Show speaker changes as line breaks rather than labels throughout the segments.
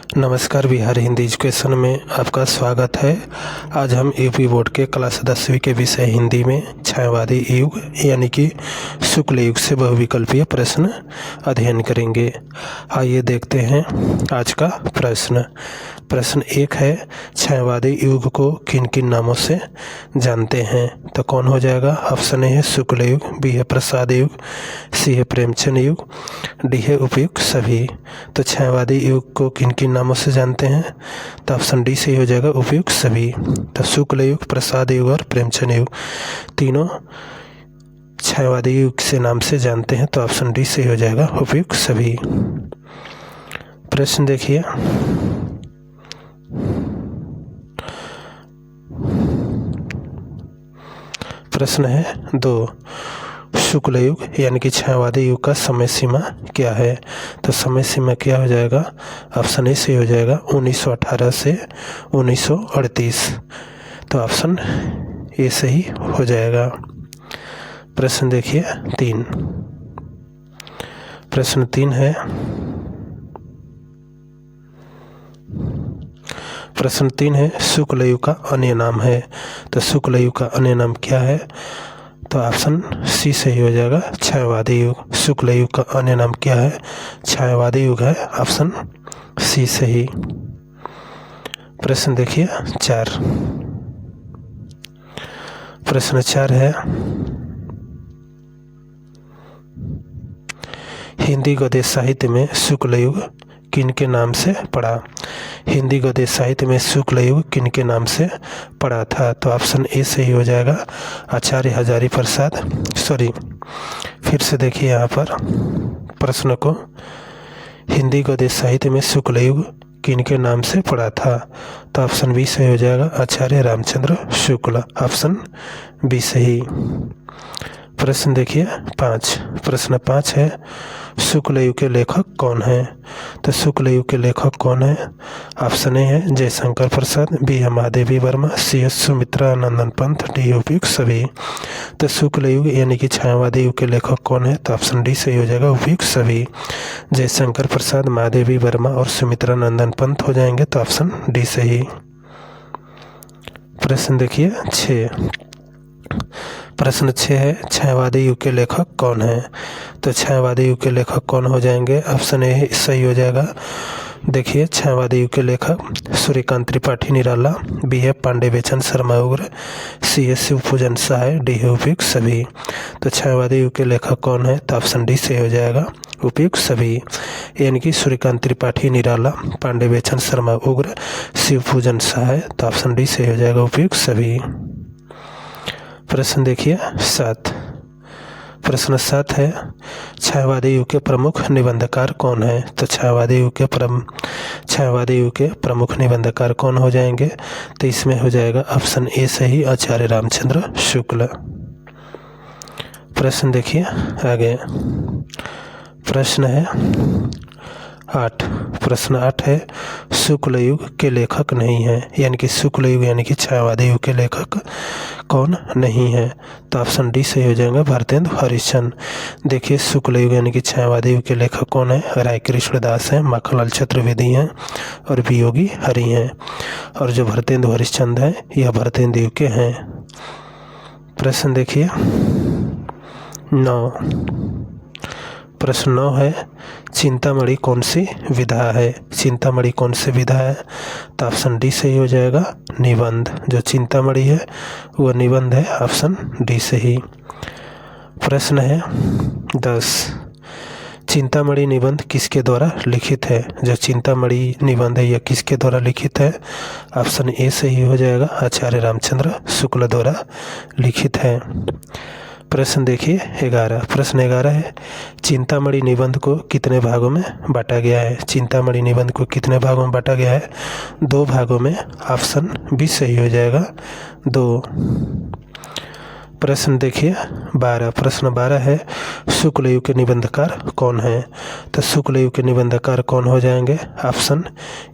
नमस्कार, बिहार हिंदी एजुकेशन में आपका स्वागत है। आज हम यूपी बोर्ड के क्लास 10वीं के विषय हिंदी में छायावादी युग यानी कि शुक्ल युग से बहुविकल्पीय प्रश्न अध्ययन करेंगे। आइए देखते हैं आज का प्रश्न। प्रश्न 1 है, छायावादी युग को किन किन नामों से जानते हैं? तो कौन हो जाएगा? ऑप्शन ए है शुक्ल युग, बी है प्रसाद युग, सी है प्रेमचंद युग, डी है उपयुक्त सभी। तो छायावादी युग को किन किन नामों से जानते हैं? तो ऑप्शन डी सही हो जाएगा, उपयुक्त सभी। तो शुक्ल युग, प्रसाद युग और प्रेमचंद युग तीनों छायावादी युग से नाम से जानते हैं। तो ऑप्शन डी सही हो जाएगा, उपयुक्त सभी। प्रश्न देखिए, प्रश्न है 2, शुक्ल युग यानी कि छायावादी युग का समय सीमा क्या है? तो समय सीमा क्या हो जाएगा? ऑप्शन ए से हो जाएगा 1918 से 1938। तो ऑप्शन ए सही हो जाएगा। प्रश्न देखिए 3। प्रश्न 3 है, प्रश्न 3 है, शुक्ल युग का अन्य नाम है। तो शुक्ल युग का अन्य नाम क्या है? तो ऑप्शन सी सही हो जाएगा, छायावादी युग। शुक्ल युग का अन्य नाम क्या है? छायावादी युग है। ऑप्शन सी सही। प्रश्न देखिए 4। प्रश्न 4 है, हिंदी गद्य साहित्य में शुक्ल युग किन के नाम से पढ़ा? हिंदी गद्य साहित्य में शुक्ल युग किन के नाम से पढ़ा था? तो ऑप्शन ए सही हो जाएगा, आचार्य हजारी प्रसाद। फिर से देखिए यहाँ पर प्रश्न को, हिंदी गद्य साहित्य में शुक्ल युग किन के नाम से पढ़ा था? तो ऑप्शन बी सही हो जाएगा, आचार्य रामचंद्र शुक्ल। ऑप्शन बी सही। प्रश्न देखिए 5। प्रश्न 5 है, शुक्ल युग के लेखक कौन है? तो शुक्ल युग के लेखक कौन है? ऑप्शन ए है जयशंकर प्रसाद, बी है महादेवी वर्मा, सी है सुमित्रा नंदन पंत, डी उपयुक्त सभी। तो शुक्ल युग यानी कि छायावादी युग के लेखक कौन है? तो ऑप्शन डी सही हो जाएगा, उपयुक्त सभी। जयशंकर प्रसाद, महादेवी वर्मा और सुमित्रा नंदन पंत हो जाएंगे। तो ऑप्शन डी सही। प्रश्न देखिए 6। प्रश्न 6 है, छायावादी युग के लेखक कौन है? तो छायावादी युग के लेखक कौन हो जाएंगे? ऑप्शन ए सही हो जाएगा। देखिए, छायावादी युग के लेखक सूर्यकांत त्रिपाठी निराला, बी है पांडे बेचन शर्मा उग्र, सी है शिवपूजन सहाय, डी है उपयुक्त सभी। तो छायावादी युग के लेखक कौन है? तो ऑप्शन डी सही हो जाएगा, उपयुक्त सभी। यानी कि सूर्यकांत त्रिपाठी निराला, पांडे बेचन शर्मा उग्र, शिवपूजन सहाय। तो ऑप्शन डी सही हो जाएगा, उपयुक्त सभी। प्रश्न देखिए 7। प्रश्न 7 है, छायावादी युग के प्रमुख निबंधकार कौन है? तो छायावादी युग के प्रमुख निबंधकार कौन हो जाएंगे? तो इसमें हो जाएगा ऑप्शन ए सही, आचार्य रामचंद्र शुक्ल। प्रश्न देखिए आगे। प्रश्न है 8। प्रश्न 8 है, शुक्ल युग के लेखक नहीं है, यानी कि शुक्ल युग यानी कि छायावादी युग के लेखक कौन नहीं है? तो ऑप्शन डी सही हो जाएगा, भारतेंदु हरिश्चंद्र। देखिए, शुक्ल युग यानी कि छायावादी युग के लेखक कौन है? राय कृष्णदास हैं, माखनलाल चतुर्वेदी हैं और वियोगी हरि हैं। और जो भारतेंदु हरिश्चंद्र हैं यह भारतेंदु युग के हैं। प्रश्न देखिए 9। प्रश्न 9 है, चिंतामणि कौन सी विधा है? चिंतामणि कौन सी विधा है? तो ऑप्शन डी सही हो जाएगा, निबंध। जो चिंतामणि है वह निबंध है। ऑप्शन डी सही। प्रश्न है 10। चिंतामणि निबंध किसके द्वारा लिखित है? जो चिंतामणि निबंध है यह किसके द्वारा लिखित है? ऑप्शन ए सही हो जाएगा, आचार्य रामचंद्र शुक्ल द्वारा लिखित है। प्रश्न देखिए 11। प्रश्न 11 है, चिंतामणि निबंध को कितने भागों में बांटा गया है? चिंतामणि निबंध को कितने भागों में बांटा गया है? 2 भागों में। ऑप्शन बी सही हो जाएगा, 2। प्रश्न देखिए 12। प्रश्न 12 है, शुक्ल युग के निबंधकार कौन है? तो शुक्ल युग के निबंधकार कौन हो जाएंगे? ऑप्शन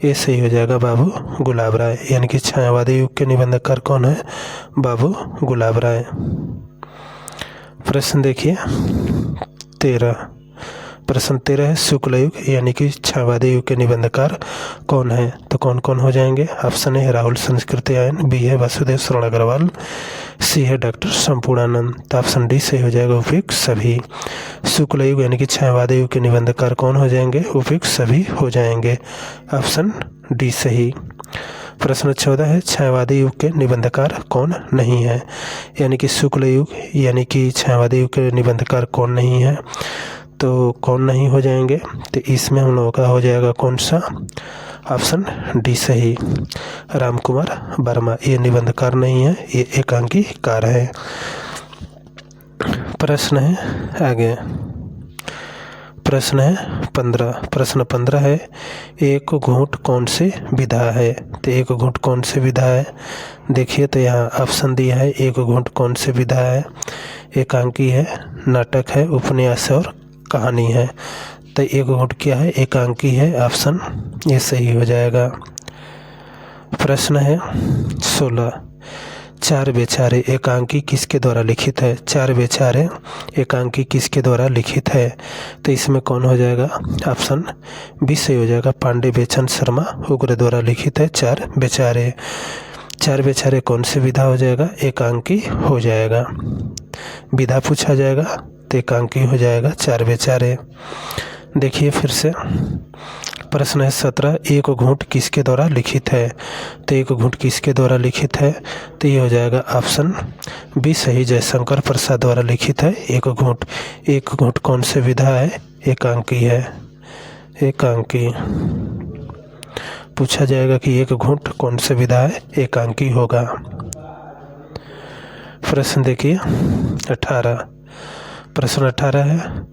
ए सही हो जाएगा, बाबू गुलाब राय। यानी कि छायावादी युग के निबंधकार कौन है? बाबू गुलाब राय। प्रश्न देखिए 13। प्रश्न 13 है शुक्ल युग यानी कि छायावादी युग के निबंधकार कौन है? तो कौन कौन हो जाएंगे? ऑप्शन है राहुल संस्कृत्यायन, बी है वासुदेव शरण अग्रवाल, सी है डॉक्टर संपूर्णानंद। तो ऑप्शन डी सही हो जाएगा उपयुक्त सभी। शुक्ल युग यानी कि छायावादी युग के निबंधकार कौन हो जाएंगे? उपयुक्त सभी हो जाएंगे। ऑप्शन डी सही। प्रश्न 14 है छायावादी युग के निबंधकार कौन नहीं है? यानी कि शुक्ल युग यानी कि छायावादी युग के निबंधकार कौन नहीं है? तो कौन नहीं हो जाएंगे? तो इसमें हम लोगों का हो जाएगा कौन सा? ऑप्शन डी सही, राम कुमार वर्मा। ये निबंधकार नहीं है, ये एकांकीकार है। प्रश्न है आगे, प्रश्न है 15। प्रश्न 15 है एक घूंट कौन से विधा है? तो एक घूंट कौन से विधा है? देखिए तो यहाँ ऑप्शन दिया है एक घूंट कौन से विधा है? एकांकी है, नाटक है, उपन्यास और कहानी है। तो एक घूंट क्या है? एकांकी है। ऑप्शन ये सही हो जाएगा। प्रश्न है 16। चार बेचारे एकांकी किसके द्वारा लिखित है? चार बेचारे एकांकी किसके द्वारा लिखित है? तो इसमें कौन हो जाएगा? ऑप्शन बी सही हो जाएगा, पांडे बेचन शर्मा उग्र द्वारा लिखित है चार बेचारे। चार बेचारे कौन से विधा हो जाएगा? एकांकी हो जाएगा। विधा पूछा जाएगा तो एकांकी हो जाएगा चार बेचारे। देखिए फिर से प्रश्न है 17। एक घूंट किसके द्वारा लिखित है? तो एक घूंट किसके द्वारा लिखित है? तो ये हो जाएगा ऑप्शन बी सही, जयशंकर प्रसाद द्वारा लिखित है एक घूंट। एक घूंट कौन से विधा है? एकांकी है। एकांकी पूछा जाएगा कि एक घूंट कौन से विधा है? एकांकी होगा। प्रश्न देखिए 18। प्रश्न 18 है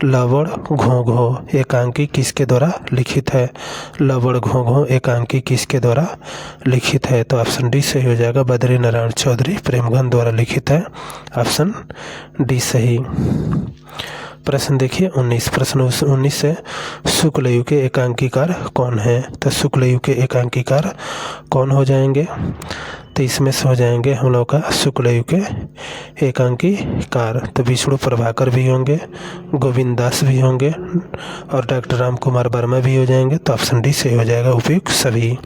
लवण घों घों एकांकी किसके द्वारा लिखित है? लवण घों घों एकांकी किसके द्वारा लिखित है? तो ऑप्शन डी सही हो जाएगा, बद्री नारायण चौधरी प्रेमगंध द्वारा लिखित है। ऑप्शन डी सही। प्रश्न देखिए 19। प्रश्न 19 है शुक्ल युग के एकांकीकार कौन है? तो शुक्ल युग के एकांकीकार कौन हो जाएंगे? तो इसमें से हो जाएंगे हम लोग का शुक्ल युग के एकांकीकार। तो विष्णु प्रभाकर भी होंगे, गोविंद दास भी होंगे और डॉक्टर राम कुमार वर्मा भी हो जाएंगे। तो ऑप्शन डी सही हो जाएगा उपयुक्त सभी।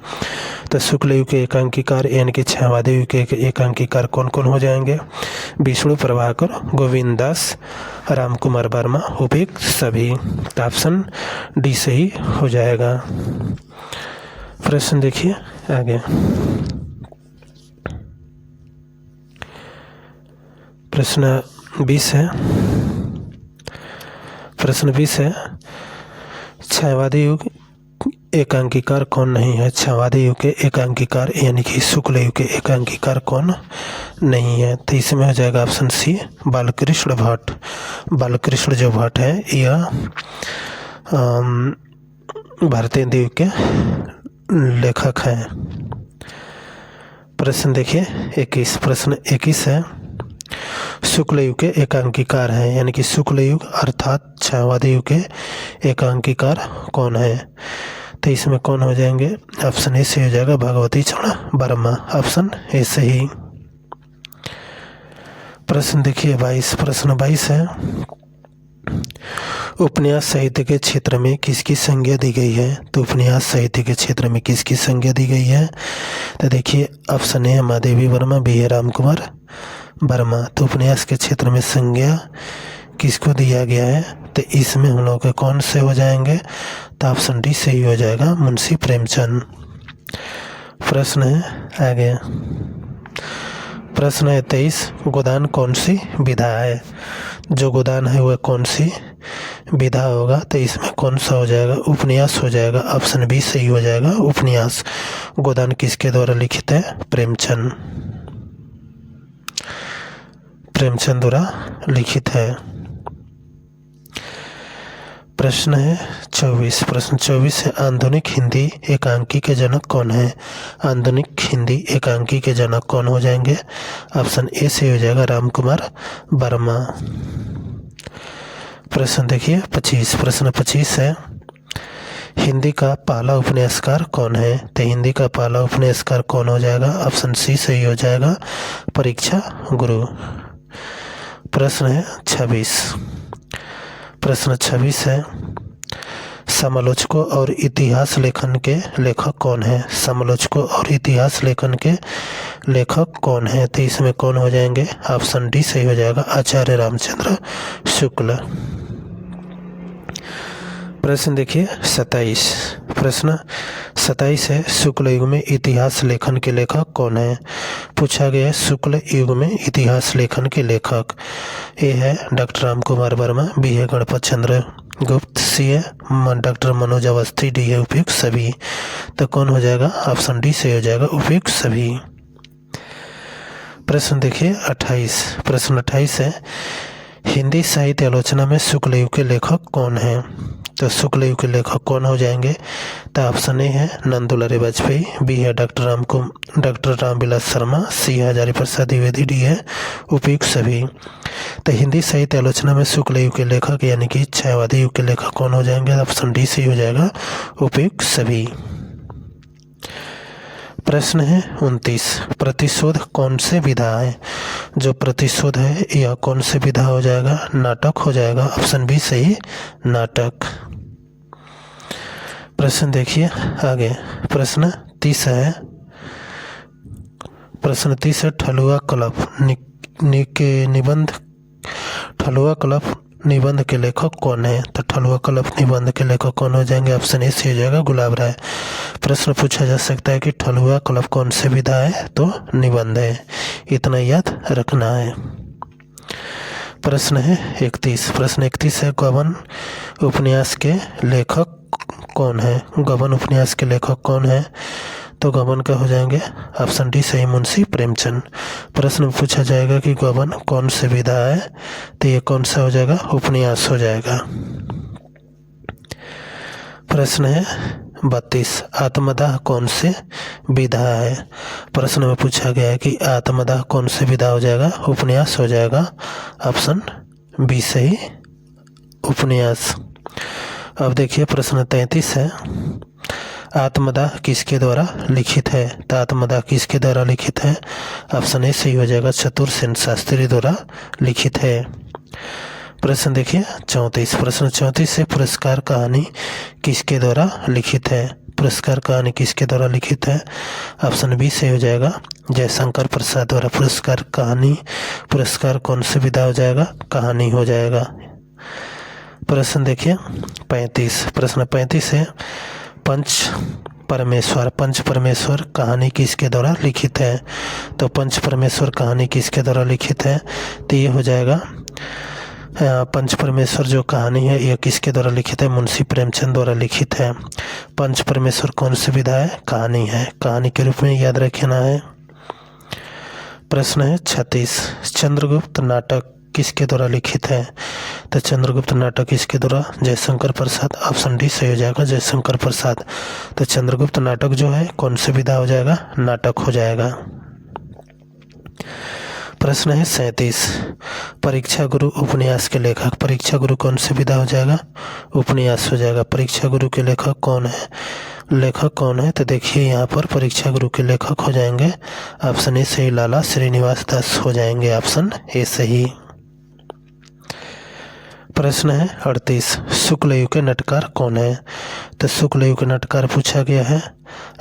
तो शुक्ल युग के एकांकीकार यानी कि छायावादी युग के एकांकीकार कौन कौन हो जाएंगे? विष्णु प्रभाकर, गोविंद दास, राम कुमार वर्मा, उपयुक्त सभी। तो ऑप्शन डी सही हो जाएगा। प्रश्न देखिए आगे, प्रश्न 20 है। प्रश्न 20 है छायावादी युग एकांकीकार कौन नहीं है? छायावादी युग के एकांकीकार यानी कि शुक्ल युग के एकांकीकार कौन नहीं है? तो इसमें हो जाएगा ऑप्शन सी, बालकृष्ण भट्ट। बालकृष्ण जो भट्ट है यह भारतीय द्वीप के लेखक हैं। प्रश्न देखिए 21। प्रश्न 21 है शुक्ल युग के एकांकीकार हैं यानी कि शुक्ल युग अर्थात छायावादी युग के एकांकीकार कौन है? तो इसमें कौन हो जाएंगे? ऑप्शन ए से हो जाएगा, भगवती चरण वर्मा। ऑप्शन ए सही। प्रश्न देखिए 22। प्रश्न 22 है उपन्यास साहित्य के क्षेत्र में किसकी संज्ञा दी गई है? तो उपन्यास साहित्य के क्षेत्र में किसकी संज्ञा दी गई है? तो देखिए option A Mahadevi Varma, B है राम कुमार वर्मा। तो उपन्यास के क्षेत्र में संज्ञा किसको दिया गया है? तो इसमें हम लोग के कौन से हो जाएंगे? तो ऑप्शन डी सही हो जाएगा, मुंशी प्रेमचंद। प्रश्न है आगे, प्रश्न है 23। गोदान कौन सी विधा है? जो गोदान है वह कौन सी विधा होगा? तो इसमें कौन सा हो जाएगा? उपन्यास हो जाएगा। ऑप्शन बी सही हो जाएगा, उपन्यास। गोदान किसके द्वारा लिखित है? प्रेमचंद। प्रेमचंद द्वारा लिखित है। प्रश्न है 24। प्रश्न 24 है आधुनिक हिंदी एकांकी के जनक कौन है? आधुनिक हिंदी एकांकी के जनक कौन हो जाएंगे? ऑप्शन ए से हो जाएगा, राम कुमार वर्मा। प्रश्न देखिए 25। प्रश्न 25 है हिंदी का पहला उपन्यासकार कौन है? तो हिंदी का पहला उपन्यासकार कौन हो जाएगा? ऑप्शन सी सही हो जाएगा, परीक्षा गुरु। प्रश्न है 26। प्रश्न 26 है, समालोचकों और इतिहास लेखन के लेखक कौन है? समालोचकों और इतिहास लेखन के लेखक कौन है? तो इसमें कौन हो जाएंगे? ऑप्शन डी सही हो जाएगा, आचार्य रामचंद्र शुक्ल। प्रश्न देखिए 27, प्रश्न 27 है, शुक्ल युग में इतिहास लेखन के लेखक कौन है? पूछा गया है शुक्ल युग में इतिहास लेखन के लेखक। ए है डॉक्टर राम कुमार वर्मा, बी है गणपत चंद्र गुप्त, सी है डॉक्टर मनोज अवस्थी, डी है उपयुक्त सभी। तो कौन हो जाएगा? ऑप्शन डी सही हो जाएगा, उपयुक्त सभी। प्रश्न देखिए 28, प्रश्न 28 है, हिंदी साहित्य आलोचना में शुक्ल युग के लेखक कौन है? तो शुक्ल युग के लेखक कौन हो जाएंगे? तो ऑप्शन ए है नंदुलारे वाजपेयी, बी है डॉक्टर रामविलास शर्मा, सी है हजारी प्रसाद द्विवेदी, डी है उपयुक्त सभी। तो हिंदी साहित्य आलोचना में शुक्ल युग के लेखक यानी कि छायावादी युग के लेखक कौन हो जाएंगे? ऑप्शन डी सही हो जाएगा, उपयुक्त सभी। प्रश्न है 29, प्रतिशोध कौन से विधा है? जो प्रतिशोध है यह कौन से विधा हो जाएगा? नाटक हो जाएगा, ऑप्शन बी सही, नाटक। प्रश्न देखिए आगे, प्रश्न 30 है, प्रश्न 30 है, ठलुआ कलप निबंध, ठलुआ कलप निबंध के लेखक कौन है? तो ठलुआ कलप निबंध के लेखक कौन हो जाएंगे? ऑप्शन ए सही हो जाएगा, गुलाब राय। प्रश्न पूछा जा सकता है कि ठलुआ कलप कौन से विधा है? तो निबंध है, इतना याद रखना है। प्रश्न है 31, प्रश्न 31 है, गबन उपन्यास के लेखक कौन है? गबन उपन्यास के लेखक कौन है? तो गबन का हो जाएंगे, ऑप्शन डी सही, मुंशी प्रेमचंद। प्रश्न पूछा जाएगा कि गबन कौन से विधा है? तो ये कौन सा हो जाएगा? उपन्यास हो जाएगा। प्रश्न है 32, आत्मदाह कौन से विधा है? प्रश्न में पूछा गया है कि आत्मदाह कौन से विधा हो जाएगा? उपन्यास हो जाएगा, ऑप्शन बी सही, उपन्यास। अब देखिए प्रश्न 33 है, आत्मदाह किसके द्वारा लिखित है? तो आत्मदाह किसके द्वारा लिखित है? ऑप्शन ए सही हो जाएगा, चतुर सेन शास्त्री द्वारा लिखित है। प्रश्न देखिए 34, प्रश्न 34 से, पुरस्कार कहानी किसके द्वारा लिखित है? पुरस्कार कहानी किसके द्वारा लिखित है? ऑप्शन बी सही हो जाएगा, जयशंकर प्रसाद द्वारा। पुरस्कार कहानी, पुरस्कार कौन से विधा हो जाएगा? कहानी हो जाएगा। प्रश्न देखिए 35, प्रश्न 35 है, पंच परमेश्वर कहानी किसके द्वारा लिखित है? तो पंच परमेश्वर कहानी किसके द्वारा लिखित है? तो ये हो जाएगा, पंच परमेश्वर जो कहानी है यह किसके द्वारा लिखित है? मुंशी प्रेमचंद द्वारा लिखित है। पंच परमेश्वर कौन सी विधा है? कहानी है, कहानी के रूप में याद रखना है। प्रश्न है 36, चंद्रगुप्त नाटक किसके द्वारा लिखित है? तो चंद्रगुप्त नाटक किसके द्वारा? जयशंकर प्रसाद, ऑप्शन डी सही हो जाएगा, जयशंकर प्रसाद। तो चंद्रगुप्त नाटक जो है कौन से विधा हो जाएगा? नाटक हो जाएगा। प्रश्न है 37, परीक्षा गुरु उपन्यास के लेखक, परीक्षा गुरु कौन से विधा हो जाएगा? उपन्यास हो जाएगा। परीक्षा गुरु के लेखक कौन है? लेखक कौन है? तो देखिए यहाँ पर परीक्षा गुरु के लेखक हो जाएंगे, ऑप्शन ए सही, लाला श्रीनिवास दास हो जाएंगे, ऑप्शन ए सही। प्रश्न है 38, शुक्ल युग के नाटककार कौन है? तो शुक्ल युग के नाटककार पूछा गया है,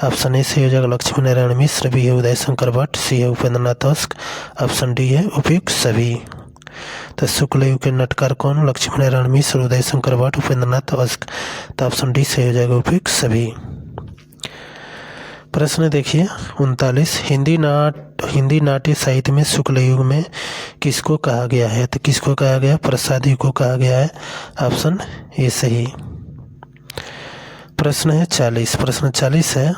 ऑप्शन ए सही हो जाएगा, लक्ष्मी नारायण मिश्र, बी है उदय शंकर भट्ट, सी है उपेंद्रनाथ अवस्थी, ऑप्शन डी है उपयुक्त सभी। तो शुक्ल युग के नाटककार कौन? लक्ष्मी नारायण मिश्र, उदय शंकर भट्ट, उपेंद्रनाथ अवस्थी। तो ऑप्शन डी सही हो जाएगा, उपयुक्त सभी। प्रश्न देखिए 39, हिंदी नाट्य साहित्य में शुक्ल युग में किसको कहा गया है? तो किसको कहा गया? प्रसाद युग को कहा गया है, ऑप्शन ए सही। प्रश्न है 40, प्रश्न 40 है,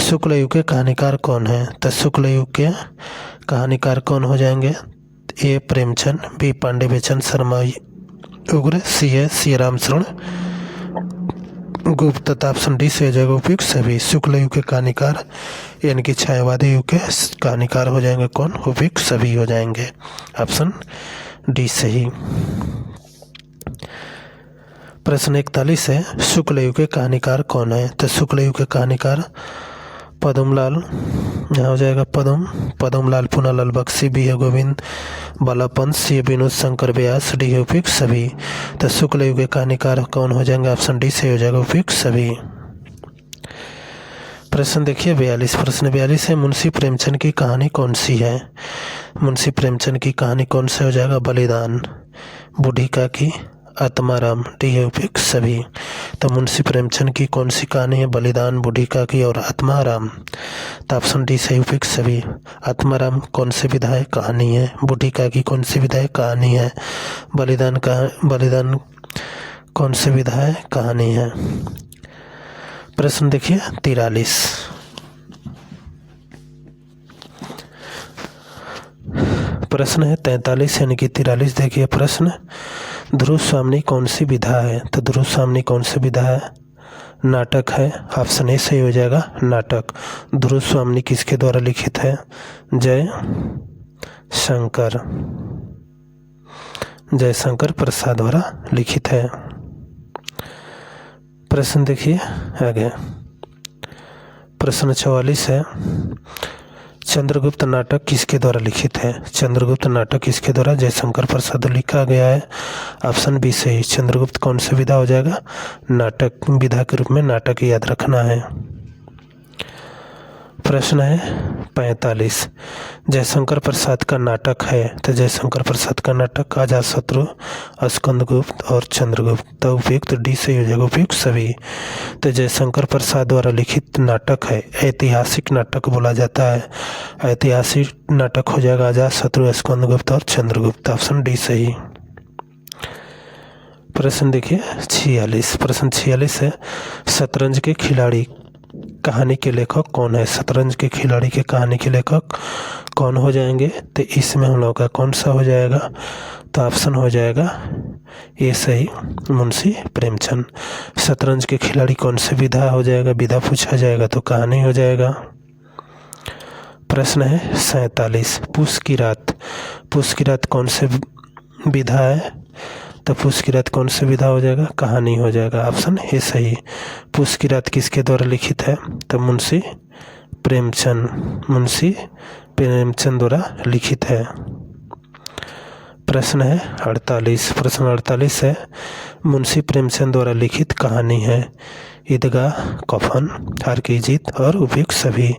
शुक्ल युग के कहानीकार कौन है? तो शुक्ल युग के कहानीकार कौन हो जाएंगे? ए प्रेमचंद, बी पांडे बेचन शर्मा उग्र, सी है सी रामचरण गुप्त। तथा ऑप्शन डी से हो जाएगा, उपयुक्त सभी। शुक्ल युग के कहानीकार यानी कि छायावादी युग के कहानीकार हो जाएंगे कौन? उपयुक्त सभी हो जाएंगे, ऑप्शन डी सही। प्रश्न 41 है, शुक्ल युग के कहानीकार कौन है? तो शुक्ल युग के कहानीकार पदमलाल, यहाँ हो जाएगा पदमलाल पूनालाल बख्शी, बी है गोविंद बालापन, सी है विनोद शंकर व्यास, डी है उपयुक्त सभी। तो शुक्ल युग के कहानीकार कौन हो जाएंगे? ऑप्शन डी से हो जाएगा उपयुक्त सभी। प्रश्न देखिए 42। प्रश्न 42 है, मुंशी प्रेमचंद की कहानी कौन सी है? मुंशी प्रेमचंद की कहानी कौन सा हो जाएगा? बलिदान, बूढ़ी काकी, आत्माराम, डी है उपयुक्त सभी। तो मुंशी प्रेमचंद की कौन सी कहानी है? बलिदान, बूढ़ी काकी और आत्माराम। तो ऑप्शन डी से उपयुक्त सभी। आत्माराम कौन से विधा है? कहानी है। बूढ़ी काकी कौन सी विधा है? कहानी है। बलिदान कौन से विधा है? कहानी है। प्रश्न देखिए 43। प्रश्न है 43 यानी कि 43। देखिए प्रश्न, ध्रुव स्वामिनी कौन सी विधा है? तो ध्रुव स्वामिनी कौन सी विधा है? नाटक है। ऑप्शन ए सही हो जाएगा नाटक। ध्रुव स्वामिनी किसके द्वारा लिखित है? जयशंकर प्रसाद द्वारा लिखित है। प्रश्न देखिए आगे। प्रश्न 44 है, चंद्रगुप्त नाटक किसके द्वारा लिखित है? चंद्रगुप्त नाटक किसके द्वारा? जयशंकर प्रसाद लिखा गया है। ऑप्शन बी सही। चंद्रगुप्त कौन सी विधा हो जाएगा? नाटक विधा के रूप में नाटक याद रखना है। प्रश्न है 45, जयशंकर प्रसाद का नाटक है। तो जयशंकर प्रसाद का नाटक अजातशत्रु, स्कंदगुप्त और चंद्रगुप्त। तो उपयुक्त डी से हो जाएगा उपयुक्त सभी। तो जयशंकर प्रसाद द्वारा लिखित नाटक है, ऐतिहासिक नाटक बोला जाता है। ऐतिहासिक नाटक हो जाएगा अजातशत्रु, स्कंदगुप्त और चंद्रगुप्त। ऑप्शन डी सही। प्रश्न देखिए 46। प्रश्न 46 है, शतरंज के खिलाड़ी कहानी के लेखक कौन है? शतरंज के खिलाड़ी के कहानी के लेखक कौन हो जाएंगे? तो इसमें हम लोग का कौन सा हो जाएगा? तो ऑप्शन हो जाएगा ये सही, मुंशी प्रेमचंद। शतरंज के खिलाड़ी कौन से विधा हो जाएगा? विधा पूछा जाएगा तो कहानी हो जाएगा। प्रश्न है 47, पूस की रात कौन से विधा है? तो पूस की रात कौन सी विधा हो जाएगा? कहानी हो जाएगा। ऑप्शन ए सही। पूस की रात किसके द्वारा लिखित है? तो मुंशी प्रेमचंद द्वारा लिखित है। प्रश्न है 48। प्रश्न 48 है, मुंशी प्रेमचंद द्वारा लिखित कहानी है ईदगाह, कफन, हार की जीत और उपयुक्त सभी।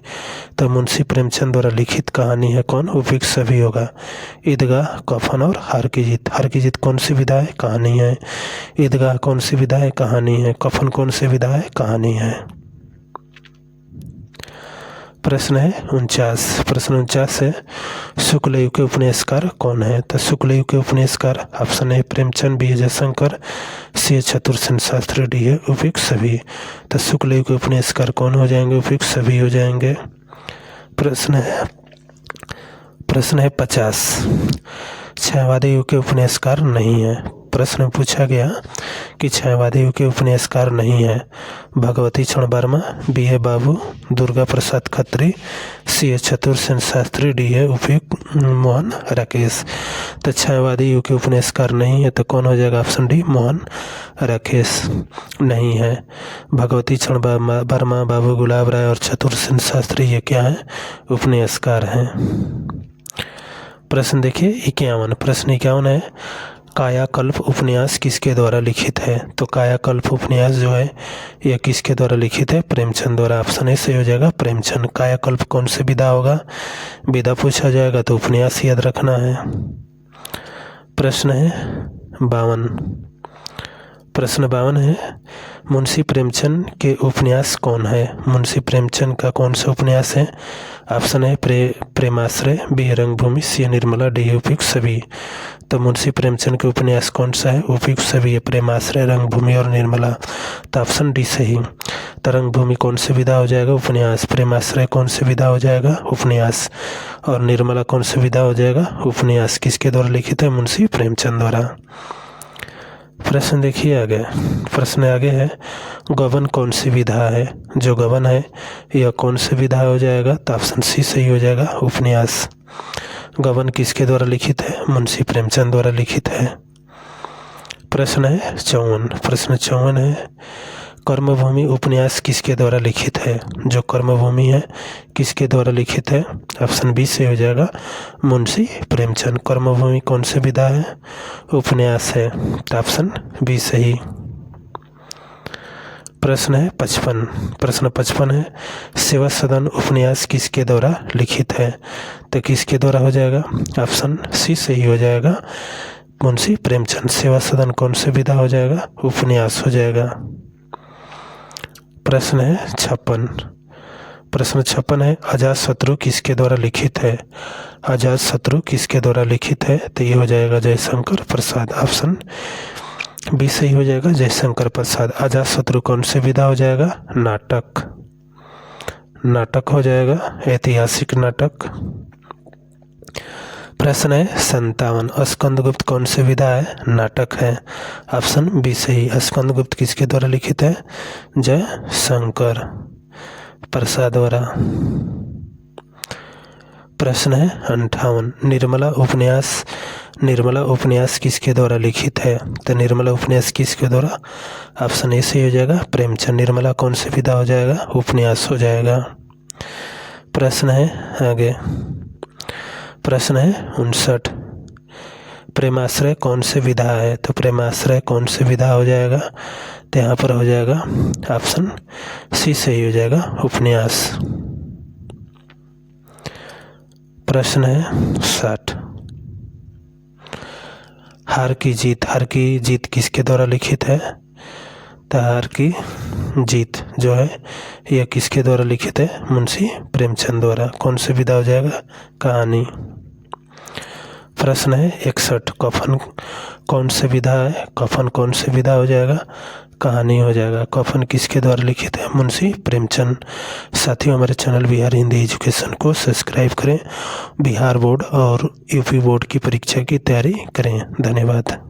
तो मुंशी प्रेमचंद द्वारा लिखित कहानी है कौन? उपयुक्त सभी होगा। ईदगाह, कफन और हार की जीत। हार की जीत कौन सी विधा है? कहानी है। ईदगाह कौन सी विधा है? कहानी है। कफन कौन सी विधा है? कहानी है। प्रश्न है 49। प्रश्न 49 है, शुक्ल युग के उपन्यासकार कौन है? तो शुक्ल युग के उपन्यासकार ऑप्शन है प्रेमचंद, बी है जयशंकर, सी है चतुरसेन शास्त्री, डी है उपयुक्त सभी। तो शुक्ल युग के उपन्यासकार कौन हो जाएंगे? उपयुक्त सभी हो जाएंगे। प्रश्न है 50, छायावादी युग के उपन्यासकार नहीं है। प्रश्न में पूछा गया कि छायावादी युग के उपन्यासकार नहीं है। भगवती क्षण वर्मा, बी है बाबू दुर्गा प्रसाद खत्री, सी है चतुरसेन शास्त्री, डी है उपयुक्त मोहन राकेश। तो छायावादी युग के उपन्यासकार नहीं है तो कौन हो जाएगा? ऑप्शन डी मोहन राकेश नहीं है। भगवती क्षण वर्मा, बाबू गुलाब राय और चतुरसेन शास्त्री ये क्या है? उपन्यासकार हैं। प्रश्न देखिए 51। प्रश्न 51 है, कायाकल्प उपन्यास किसके द्वारा लिखित है? तो कायाकल्प उपन्यास जो है यह किसके द्वारा लिखित है? प्रेमचंद द्वारा। ऑप्शन ए से हो जाएगा प्रेमचंद। कायाकल्प कौन से विधा होगा? विधा पूछा जाएगा तो उपन्यास याद रखना है। प्रश्न है 52। प्रश्न 52 है, मुंशी प्रेमचंद के उपन्यास कौन है? मुंशी प्रेमचंद का कौन सा उपन्यास है? ऑप्शन है प्रेमाश्रय, बी रंगभूमि, सी निर्मला, डी उपयुक्त सभी। तो मुंशी प्रेमचंद के उपन्यास कौन सा है? उपयुक्त सभी है, प्रेमाश्रय, रंगभूमि और निर्मला। तो ऑप्शन डी सही। तो रंगभूमि कौन सी विधा हो जाएगा? उपन्यास। प्रेमाश्रय कौन सी विधा हो जाएगा? उपन्यास। और निर्मला कौन सी विधा हो जाएगा? उपन्यास। किसके द्वारा लिखित है? मुंशी प्रेमचंद द्वारा। प्रश्न देखिए आगे। प्रश्न आगे है, गबन कौन सी विधा है? जो गबन है यह कौन सी विधा हो जाएगा? तो ऑप्शन सी सही हो जाएगा, उपन्यास। गबन किसके द्वारा लिखित है? मुंशी प्रेमचंद द्वारा लिखित है। प्रश्न है 54। प्रश्न 54 है, कर्मभूमि उपन्यास किसके द्वारा लिखित है? जो कर्मभूमि है किसके द्वारा लिखित है? ऑप्शन बी सही हो जाएगा, मुंशी प्रेमचंद। कर्मभूमि कौन सी विधा है? उपन्यास है, तो ऑप्शन बी सही। प्रश्न 55 है, सेवा सदन उपन्यास किसके द्वारा लिखित है? तो किसके द्वारा हो जाएगा? ऑप्शन सी सही हो जाएगा, मुंशी प्रेमचंद। सेवा सदन कौन से विधा हो जाएगा? उपन्यास हो जाएगा। प्रश्न 56 है, अजातशत्रु किसके द्वारा लिखित है? अजातशत्रु किसके द्वारा लिखित है? तो ये हो जाएगा जयशंकर प्रसाद। ऑप्शन बी सही हो जाएगा, जयशंकर प्रसाद। अजातशत्रु कौन से विधा हो जाएगा? नाटक हो जाएगा, ऐतिहासिक नाटक। प्रश्न 57, स्कंदगुप्त कौन से विधा है? नाटक है, ऑप्शन बी सही। स्कंदगुप्त किसके द्वारा लिखित है? जयशंकर प्रसाद द्वारा। प्रश्न 58, निर्मला उपन्यास किसके द्वारा लिखित है? तो निर्मला उपन्यास किसके द्वारा? ऑप्शन ए सही हो जाएगा, प्रेमचंद। निर्मला कौन से विधा हो जाएगा? उपन्यास हो जाएगा। प्रश्न है आगे, प्रश्न 59, प्रेमाश्रय कौन से विधा है? तो प्रेमाश्रय कौन से विधा हो जाएगा? तो यहाँ पर हो जाएगा ऑप्शन सी सही हो जाएगा, उपन्यास। प्रश्न 60, हार की जीत किसके द्वारा लिखित है? तो हार की जीत जो है यह किसके द्वारा लिखित है? मुंशी प्रेमचंद द्वारा। कौन से विधा हो जाएगा? कहानी। प्रश्न 61, कफन कौन से विधा है? कफन कौन से विधा हो जाएगा? कहानी हो जाएगा। कफन किसके द्वारा लिखित है? मुंशी प्रेमचंद। साथियों, हमारे चैनल बिहार हिंदी एजुकेशन को सब्सक्राइब करें। बिहार बोर्ड और यूपी बोर्ड की परीक्षा की तैयारी करें। धन्यवाद।